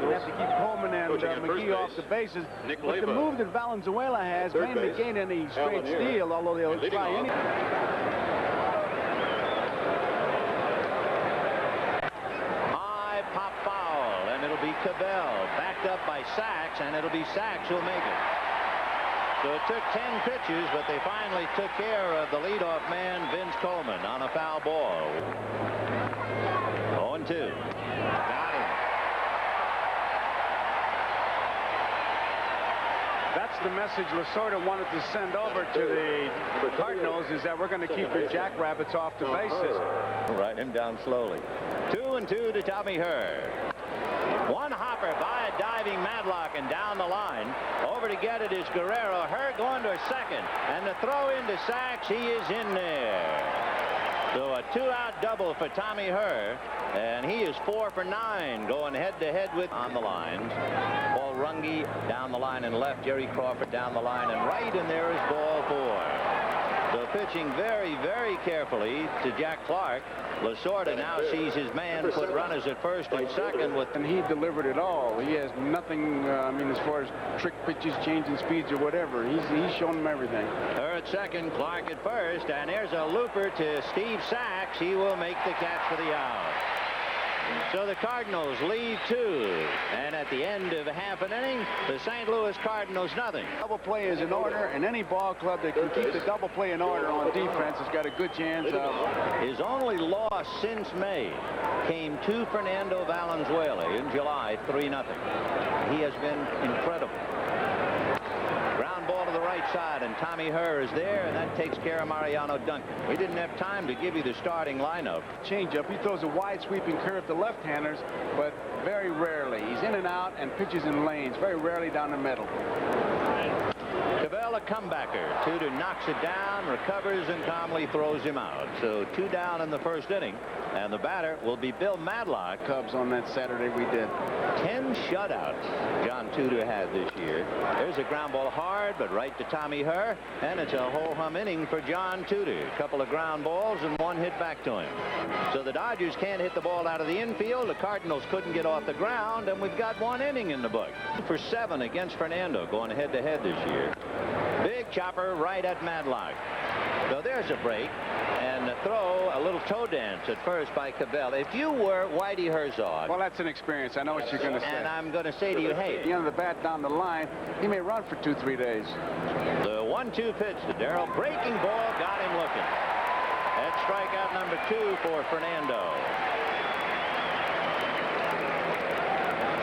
and have to keep Coleman and McGee off the bases. But the move that Valenzuela has may negate any straight steal, although they'll try anything. High pop foul, and it'll be Cabell, backed up by Sachs, and it'll be Sachs who'll make it. So it took 10 pitches, but they finally took care of the leadoff man, Vince Coleman, on a foul ball. 0-2. Got him. That's the message Lasorda wanted to send over to the Cardinals, is that we're going to keep the jackrabbits off the bases. Write him down slowly. 2-2 to Tommy Herr. One hopper by a diving Madlock, and down the line. Over to get it is Guerrero. Herr going to a second. And the throw into Sachs. He is in there. So a two-out double for Tommy Herr. And he is 4 for 9 going head-to-head with on the lines. Paul Runge down the line and left. Jerry Crawford down the line and right. And there is ball 4. So pitching very, very carefully to Jack Clark. Lasorda now sees his man put runners at first and second with. And he delivered it all. He has nothing, I mean, as far as trick pitches, changing speeds or whatever. He's shown them everything. Her at second, Clark at first, and there's a looper to Steve Sachs. He will make the catch for the out. So the Cardinals lead 2, and at the end of half an inning, the St. Louis Cardinals nothing. Double play is in order, and any ball club that can keep the double play in order on defense has got a good chance of. His only loss since May came to Fernando Valenzuela in July, 3-0. He has been incredible. Ground ball to the right side, and Tommy Herr is there, and that takes care of Mariano Duncan. We didn't have time to give you the starting lineup. Changeup. He throws a wide sweeping curve to left-handers, but very rarely. He's in and out and pitches in lanes, very rarely down the middle. Cabell, a comebacker. Tudor knocks it down, recovers, and calmly throws him out. So 2 down in the first inning, and the batter will be Bill Madlock. Cubs on that Saturday we did. 10 shutouts John Tudor had this year. There's a ground ball hard, but right to Tommy Herr, and it's a whole-hum inning for John Tudor. A couple of ground balls and 1 hit back to him. So the Dodgers can't hit the ball out of the infield. The Cardinals couldn't get off the ground, and we've got 1 inning in the book. For 7 against Fernando, going head-to-head this year. Big chopper right at Madlock. So there's a break, and the throw, a little toe dance at first by Cabell. If you were Whitey Herzog. Well, that's an experience. I know what you're going to say. And I'm going to say to you, hey. At the end of the bat down the line, he may run for 2-3 days. The 1-2 pitch to Darrell. Breaking ball, got him looking. That's strikeout number 2 for Fernando.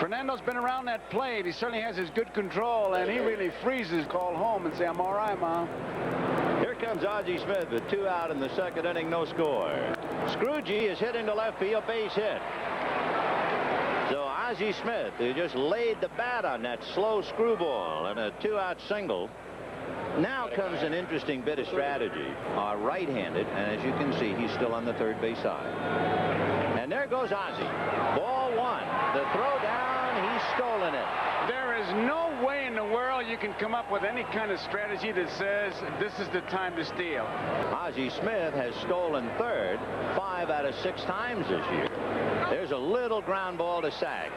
Fernando's been around that plate. He certainly has his good control, and he really freezes. Call home and say, I'm all right, Mom. Here comes Ozzie Smith with 2 out in the second inning, no score. Scroogey is hitting to left field, base hit. So Ozzie Smith, who just laid the bat on that slow screwball and a 2-out single. Now comes an interesting bit of strategy. Right-handed, and as you can see, he's still on the third base side. And there goes Ozzie. Ball 1. The throw down, he's stolen it. There is no way in the world you can come up with any kind of strategy that says this is the time to steal. Ozzie Smith has stolen third 5 out of 6 times this year. There's a little ground ball to Sachs.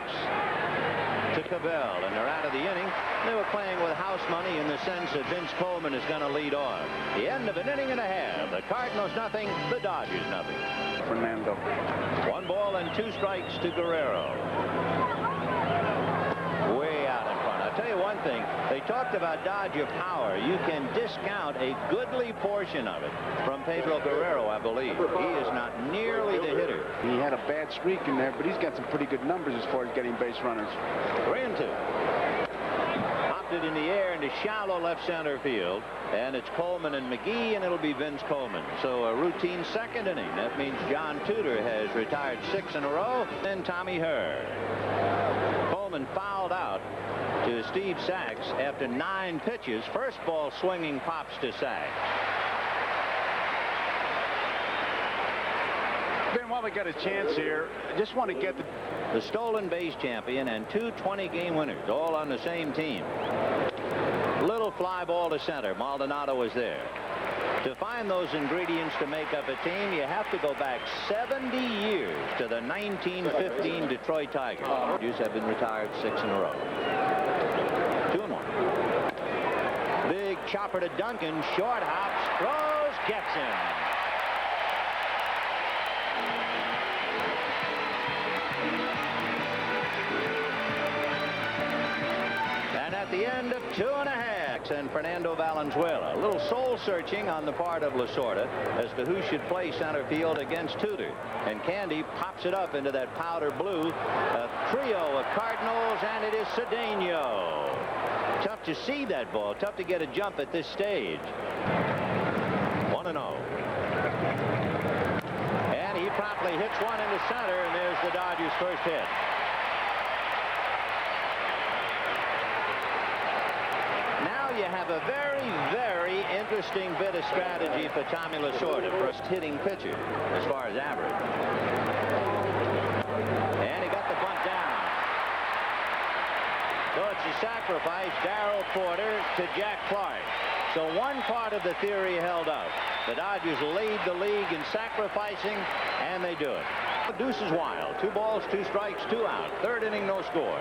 To Cabell, and they're out of the inning. They were playing with house money in the sense that Vince Coleman is going to lead off. The end of an inning and a half. The Cardinals nothing, the Dodgers nothing. Fernando. 1 ball and 2 strikes to Guerrero. Way out in front. I'll tell you one thing. They talked about Dodger power. You can discount a goodly portion of it from Pedro Guerrero, I believe. He is not nearly the hitter. He had a bad streak in there, but he's got some pretty good numbers as far as getting base runners. 3-2. Popped it in the air into shallow left center field, and it's Coleman and McGee, and it'll be Vince Coleman. So a routine second inning. That means John Tudor has retired 6 in a row, then Tommy Herr. Coleman fouled out to Steve Sachs after 9 pitches. First ball swinging pops to Sachs. Ben, while we got a chance here, I just want to get the stolen base champion and 2 20-game winners all on the same team. Little fly ball to center. Maldonado was there. To find those ingredients to make up a team, you have to go back 70 years to the 1915 Detroit Tigers. The Tigers have been retired 6 in a row. 2-1. Big chopper to Duncan. Short hops, throws, gets him. And at the end of 2.5, and Fernando Valenzuela. A little soul-searching on the part of Lasorda as to who should play center field against Tudor. And Candy pops it up into that powder blue. A trio of Cardinals, and it is Cedeno. Tough to see that ball. Tough to get a jump at this stage. 1-0. And he promptly hits one into center, and there's the Dodgers' first hit. You have a very, very interesting bit of strategy for Tommy Lasorda, first hitting pitcher as far as average. And he got the bunt down. So it's a sacrifice, Darryl Porter to Jack Clark. So one part of the theory held up. The Dodgers lead the league in sacrificing, and they do it. Deuce is wild. 2 balls, 2 strikes, 2 out. 3rd inning, no score.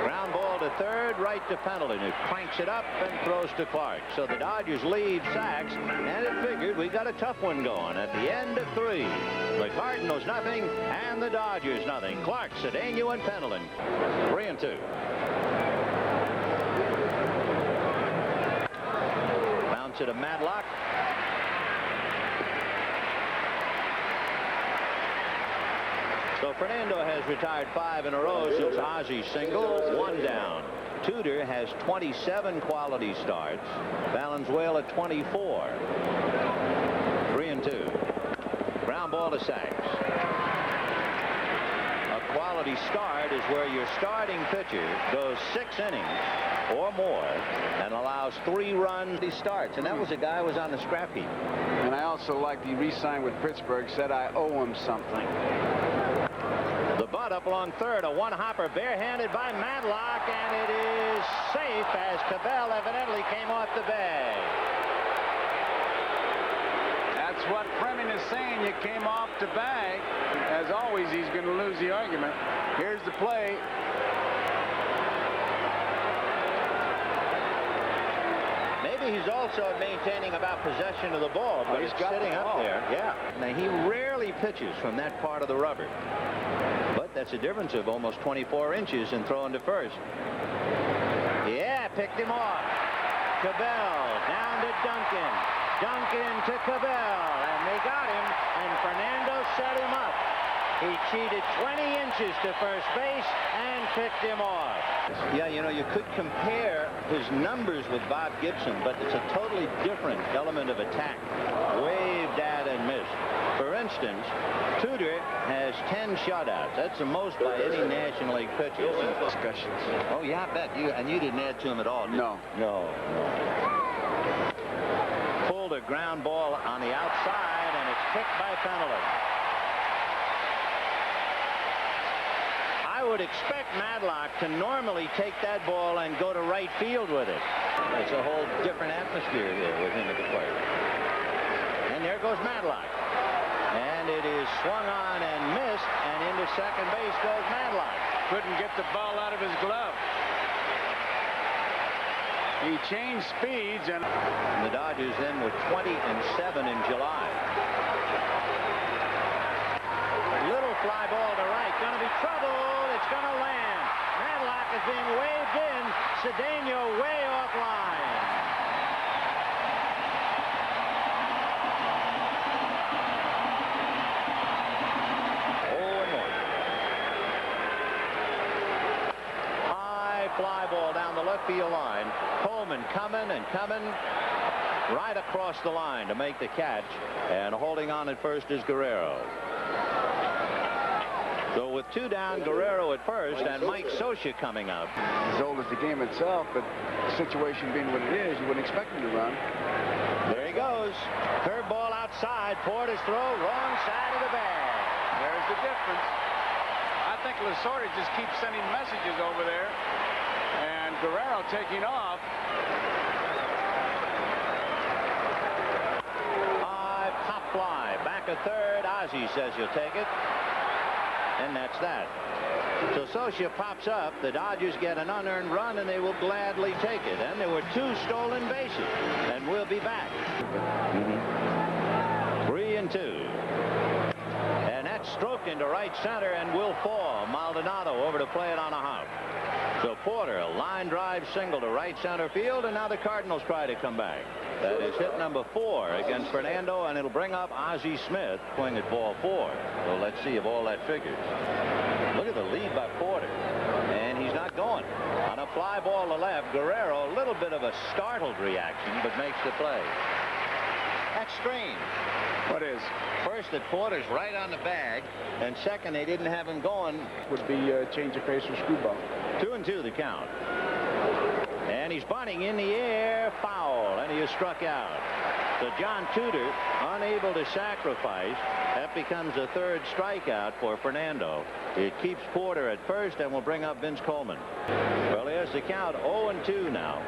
Ground ball to third, right to Pendleton, who cranks it up and throws to Clark. So the Dodgers lead Sachs, and it figured we got a tough one going at the end of 3. The Cardinals nothing, and the Dodgers nothing. Clark, Cedeno, and Pendleton 3-2. Bounce it to Madlock. So Fernando has retired 5 in a row since Ozzy's single. 1 down. Tudor has 27 quality starts. Valenzuela 24. 3-2. Ground ball to Sachs. A quality start is where your starting pitcher goes 6 innings or more and allows 3 runs. He starts, and that was a guy who was on the scrap heap. And I also like he re-signed with Pittsburgh. Said I owe him something. The bunt up along third, a one-hopper barehanded by Madlock, and it is safe as Cabell evidently came off the bag. That's what Freeman is saying. You came off the bag. As always, he's going to lose the argument. Here's the play. Maybe he's also maintaining about possession of the ball, but he's sitting up there. Yeah. Now, he rarely pitches from that part of the rubber. But that's a difference of almost 24 inches in throwing to first. Yeah, picked him off. Cabell down to Duncan. Duncan to Cabell, and they got him, and Fernando set him up. He cheated 20 inches to first base and picked him off. Yeah, you know, you could compare his numbers with Bob Gibson, but it's a totally different element of attack. Waved at and missed. For instance, Tudor has 10 shutouts. That's the most by any National League pitcher. Discussions. Oh, yeah, I bet. And you didn't add to him at all, did you? No. No. Pulled a ground ball on the outside, and it's picked by Pendleton. I would expect Madlock to normally take that ball and go to right field with it. It's a whole different atmosphere here with him at the plate. And there goes Madlock. And it is swung on and missed, and into second base goes Madlock. Couldn't get the ball out of his glove. He changed speeds, and the Dodgers then were 20-7 in July. Little fly ball to right. Going to be trouble. It's going to land. Madlock is being waved in. Cedeno way offline. Fly ball down the left field line. Coleman coming and coming right across the line to make the catch, and holding on at first is Guerrero. So with 2 down, Guerrero at first, and Mike Scioscia coming up. As old as the game itself, but the situation being what it is, you wouldn't expect him to run. There he goes. Curveball outside. Porter's throw, wrong side of the bag. There's the difference. I think Lasorda just keeps sending messages over there. And Guerrero taking off. at third. Ozzie says he'll take it. And that's that. So Socia pops up. The Dodgers get an unearned run, and they will gladly take it. And there were 2 stolen bases. And we'll be back. 3-2. And that's stroked into right center and will fall. Maldonado over to play it on a hop. So Porter, a line drive single to right center field, and now the Cardinals try to come back. That is hit number 4 against Fernando, and it'll bring up Ozzie Smith swing at ball 4. So let's see if all that figures. Look at the lead by Porter, and he's not going. On a fly ball to left, Guerrero, a little bit of a startled reaction, but makes the play. That's strange. What is? First, that Porter's right on the bag, and second, they didn't have him going. Would be a change of pace for Screwball. 2-2 the count. And he's bunting in the air, foul, and he is struck out. So John Tudor unable to sacrifice. That becomes a 3rd strikeout for Fernando. It keeps Porter at first and will bring up Vince Coleman. Well, here's the count, 0-2 now.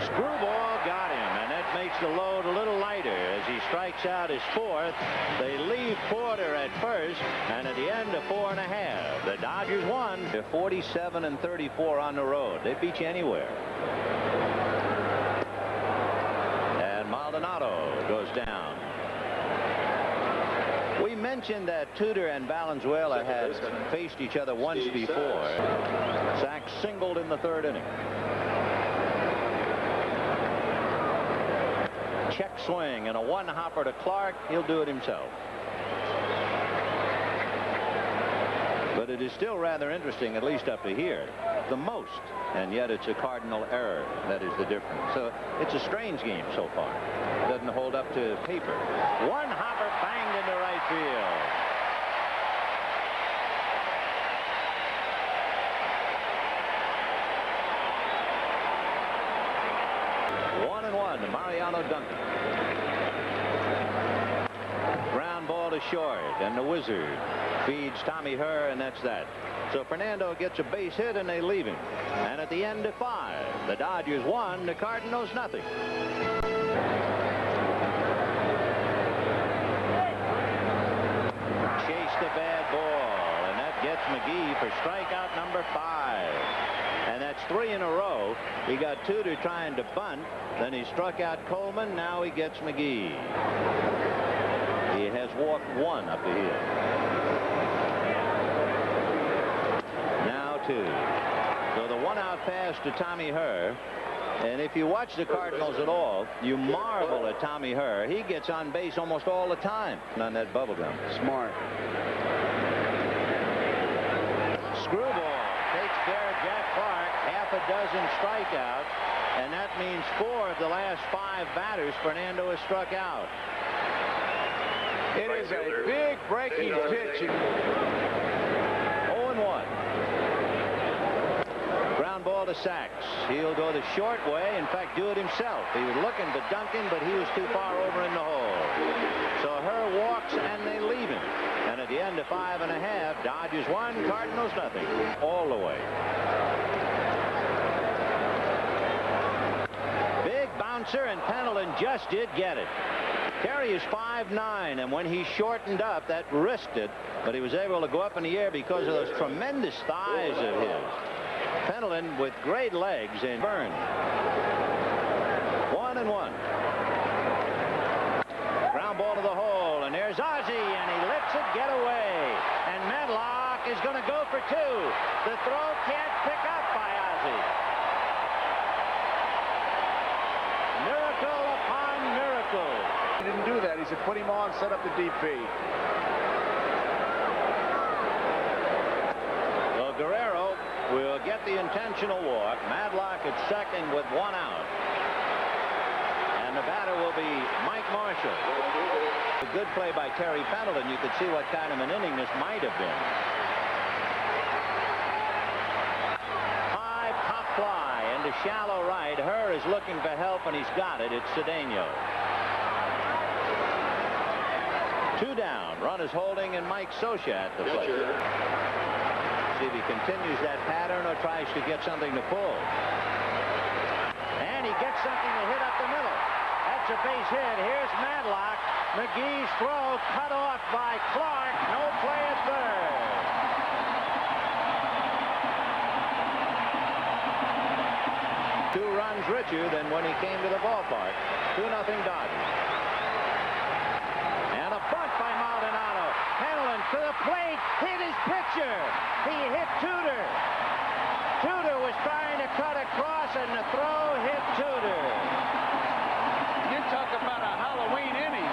Screwball got him, and that makes the load a little lighter as he strikes out his 4th. They leave Porter at first, and at the end of 4 1/2, the Dodgers won. They're 47-34 on the road. They beat you anywhere. And Maldonado goes down. We mentioned that Tudor and Valenzuela had faced each other once before. Zach singled in the 3rd inning. Check swing and a 1-hopper to Clark. He'll do it himself. But it is still rather interesting, at least up to here, the most, and yet it's a Cardinal error. That is the difference. So it's a strange game so far. Doesn't hold up to paper. 1-hopper banged into right field. To Mariano Duncan. Ground ball to short, and the Wizard feeds Tommy Herr, and that's that. So Fernando gets a base hit, and they leave him. And at the end of 5, the Dodgers won, the Cardinals nothing. Chase the bad ball, and that gets McGee for strikeout number 5. And that's 3 in a row. He got Tudor trying to bunt. Then he struck out Coleman. Now he gets McGee. He has walked 1 up the hill. Now 2. So the 1-out pass to Tommy Herr. And if you watch the Cardinals at all, you marvel at Tommy Herr. He gets on base almost all the time on that bubble gum. Smart. Screwball takes care of Jack Clark. Half a dozen strikeouts, and that means 4 of the last 5 batters Fernando has struck out. It is a big breaking pitch. 0-1. Ground ball to Sachs. He'll go the short way. In fact, do it himself. He was looking to Duncan, but he was too far over in the hole. So Herr walks, and they leave him. And at the end of 5 1/2, Dodgers 1, Cardinals nothing. All the way. Big bouncer, and Pendleton just did get it. Terry is 5'9", and when he shortened up, that risked it, but he was able to go up in the air because of those tremendous thighs of his. Pendleton with great legs and burned. 1-1. Ground ball to the hole, and there's Ozzie, and he lets it get away. And Medlock is going to go for 2. The throw can't pick up by Ozzie. Miracle upon miracle. He didn't do that. He said put him on, set up the DP. So Guerrero will get the intentional walk. Madlock at second with 1 out. And the batter will be Mike Marshall. A good play by Terry Pendleton. You could see what kind of an inning this might have been. High pop fly into shallow right. Herr is looking for help, and he's got it. It's Cedeno. 2 down. Run is holding, and Mike Socia at the plate. See if he continues that pattern or tries to get something to pull. And he gets something to hit up the middle. That's a base hit. Here's Madlock. McGee's throw cut off by Clark. No play at third. Two runs richer than when he came to the ballpark. 2-0 Dodgers. And a bunt by Maldonado. Penland to the plate. Hit his pitcher. He hit Tudor. Tudor was trying to cut across, and the throw hit Tudor. You talk about a Halloween inning.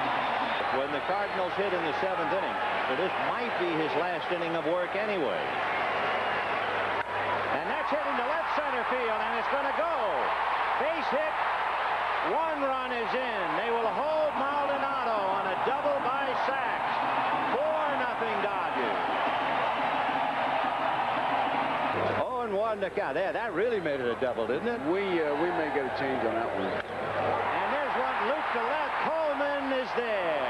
When the Cardinals hit in the 7th inning, so this might be his last inning of work anyway. And that's hit into left center field, and it's going to go. Base hit. 1 run is in. They will hold Maldonado on a double by Sachs. 4-0 Dodgers. 0-1 to count. Yeah, that really made it a double, didn't it? We may get a change on that one. And there's one loop to left. Coleman is there.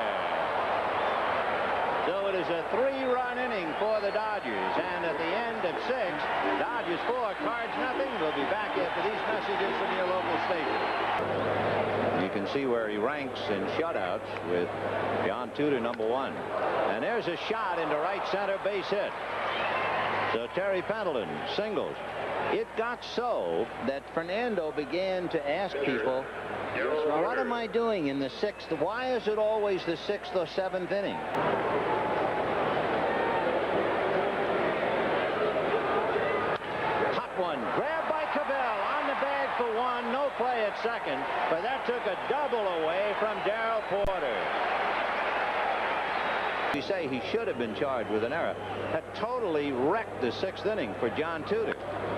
So it is a 3-run inning for the Dodgers. And at the end of 6, Dodgers 4, Cards nothing. We'll be back after these messages from your local station. You can see where he ranks in shutouts with John Tudor, #1. And there's a shot into right center, base hit. So Terry Pendleton singles. It got so that Fernando began to ask people, what am I doing in the 6th? Why is it always the 6th or 7th inning? Hot one, grabbed by Cabell on the bag for 1, no play at second, but that took a double away from Darrell Porter. You say he should have been charged with an error. That totally wrecked the 6th inning for John Tudor.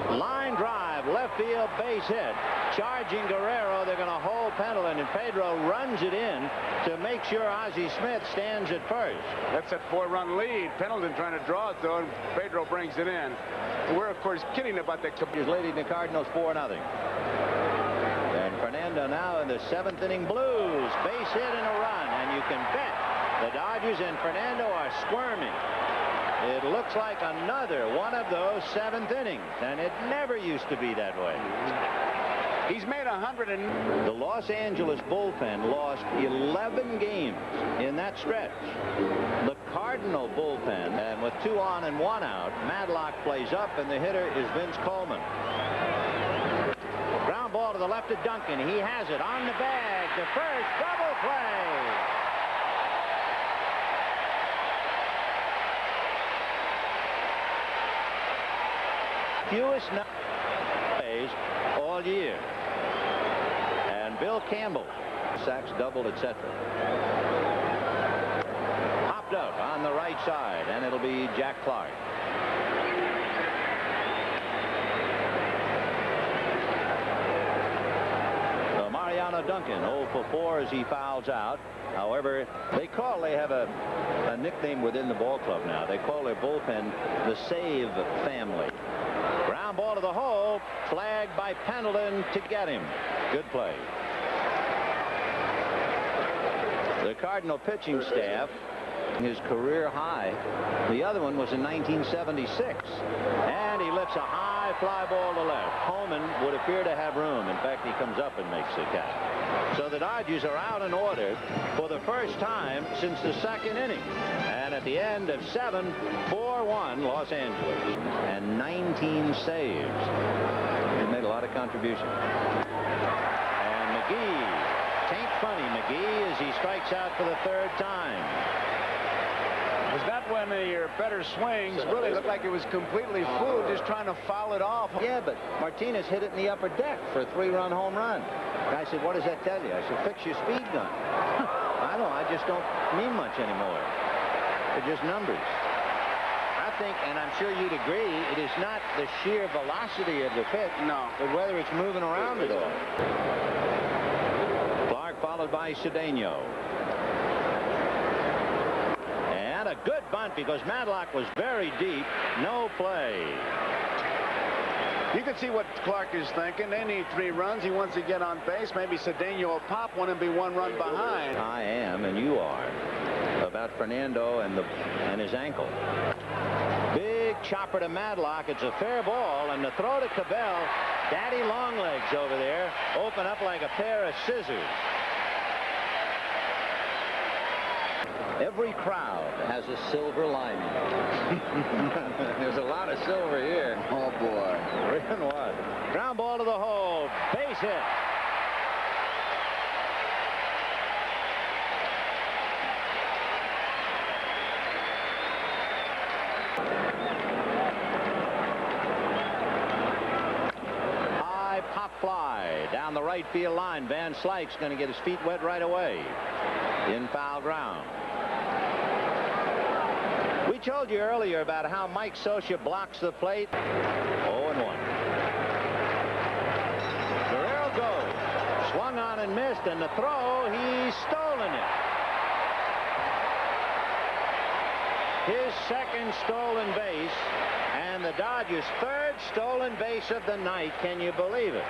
Line drive, left field, base hit. Charging Guerrero, they're going to hold Pendleton, and Pedro runs it in to make sure Ozzie Smith stands at first. That's a 4-run lead. Pendleton trying to draw it, though, and Pedro brings it in. We're, of course, kidding about that. He's leading the Cardinals 4-0. And Fernando now in the 7th inning blues. Base hit and a run, and you can bet the Dodgers and Fernando are squirming. It looks like another one of those 7th innings, and it never used to be that way. He's made 100 and... The Los Angeles bullpen lost 11 games in that stretch. The Cardinal bullpen, and with 2 on and 1 out, Madlock plays up, and the hitter is Vince Coleman. Ground ball to the left of Duncan. He has it on the bag to first. Double play. Fewest plays all year. And Bill Campbell, sacks, doubled, etc. Popped up on the right side, and it'll be Jack Clark. So Mariano Duncan 0 for 4 as he fouls out. However, they have a nickname within the ball club now. They call their bullpen the Save Family. Ground ball to the hole, flagged by Pendleton to get him. Good play. The Cardinal pitching staff, his career high. The other one was in 1976. And he lifts a high fly ball to left. Coleman would appear to have room. In fact, he comes up and makes the catch. So the Dodgers are out in order for the first time since the 2nd inning. And at the end of 7, 4-1 Los Angeles. And 19 saves. He made a lot of contribution. And McGee, tain't funny McGee, as he strikes out for the 3rd time. Was that one of your better swings? Really looked like it was completely fooled, just trying to foul it off. Yeah, but Martinez hit it in the upper deck for a 3-run home run. Guy said, what does that tell you? I said, fix your speed gun. I don't know, I just don't mean much anymore. They're just numbers. I think, and I'm sure you'd agree, it is not the sheer velocity of the pitch, no, but whether it's moving around at all. Clark followed by Cedeno. And a good bunt because Madlock was very deep. No play. You can see what Clark is thinking. They need 3 runs. He wants to get on base. Maybe Cedeno will pop one and be 1 run behind. I am, and you are, about Fernando and his ankle. Big chopper to Madlock. It's a fair ball, and the throw to Cabell. Daddy Longlegs over there open up like a pair of scissors. Every crowd has a silver lining. There's a lot of silver here. Oh, boy. 3-1. Ground ball to the hole. Base hit. High pop fly down the right field line. Van Slyke's going to get his feet wet right away. In foul ground. We told you earlier about how Mike Scioscia blocks the plate. 0-1. Guerrero goes. Swung on and missed, and the throw, he's stolen it. His second stolen base, and the Dodgers' third stolen base of the night. Can you believe it?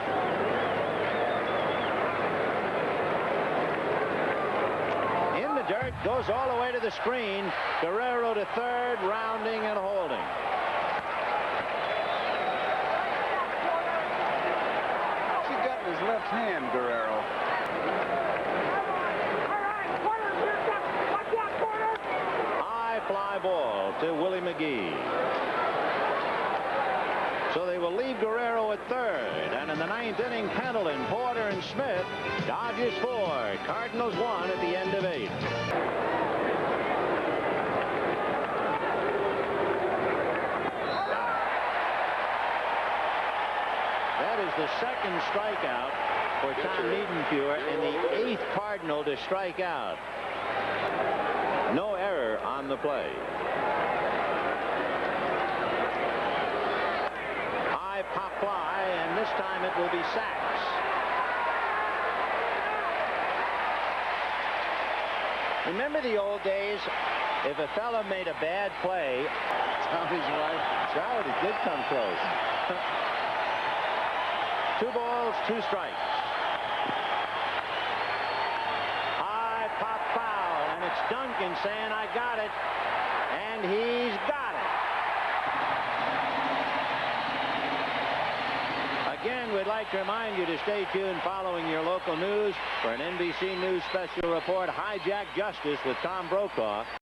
Dirt goes all the way to the screen. Guerrero to third, rounding and holding. What's he got in his left hand, Guerrero? High fly ball to Willie McGee. So they will leave Guerrero at third. And in the ninth inning, Pendleton, Porter, and Smith. Dodgers 4, Cardinals 1 at the end of 8. That is the second strikeout for Tom Niedenfuer and the 8th Cardinal to strike out. No error on the play. Pop fly, and this time it will be sacks. Remember the old days? If a fella made a bad play, Tommy's right. Charlie did come close. 2 balls, 2 strikes. High pop foul, and it's Duncan saying, "I got it," and he's got it. Again, we'd like to remind you to stay tuned following your local news for an NBC News special report, Hijack Justice with Tom Brokaw.